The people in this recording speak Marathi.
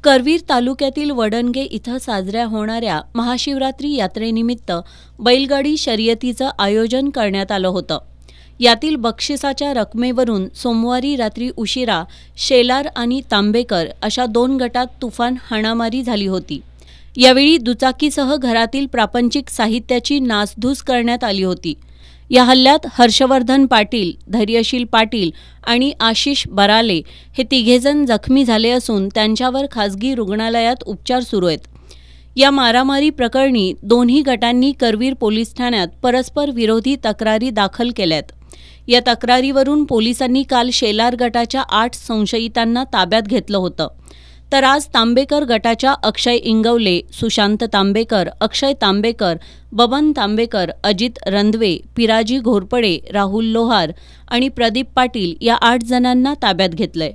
करवीर तालुक्यातील वडणगे इथं साजऱ्या होणाऱ्या महाशिवरात्री यात्रेनिमित्त बैलगाडी शर्यतीचं आयोजन करण्यात आलं होतं. यातील बक्षिसाच्या रकमेवरून सोमवारी रात्री उशिरा शेलार आणि तांबेकर अशा 2 गटात तुफान हाणामारी झाली होती. यावेळी दुचाकीसह घरातील प्रापंचिक साहित्याची नासधूस करण्यात आली होती. या हल्ल्यात हर्षवर्धन पाटील, धैर्यशील पाटील आणि आशिष बराले हे तिघेजण जखमी झाले असून त्यांच्यावर खासगी रुग्णालयात उपचार सुरू आहेत. या मारामारी प्रकरणी दोन्ही गटांनी करवीर पोलीस ठाण्यात परस्पर विरोधी तक्रारी दाखल केल्यात. या तक्रारीवरून पोलिसांनी काल शेलार गटाच्या 8 संशयितांना ताब्यात घेतलं होतं. तर आज तांबेकर गटाच्या अक्षय इंगवले, सुशांत तांबेकर, अक्षय तांबेकर, बबन तांबेकर, अजित रंधवे, पिराजी घोरपडे, राहुल लोहार आणि प्रदीप पाटील या 8 जणांना ताब्यात घेतलंय.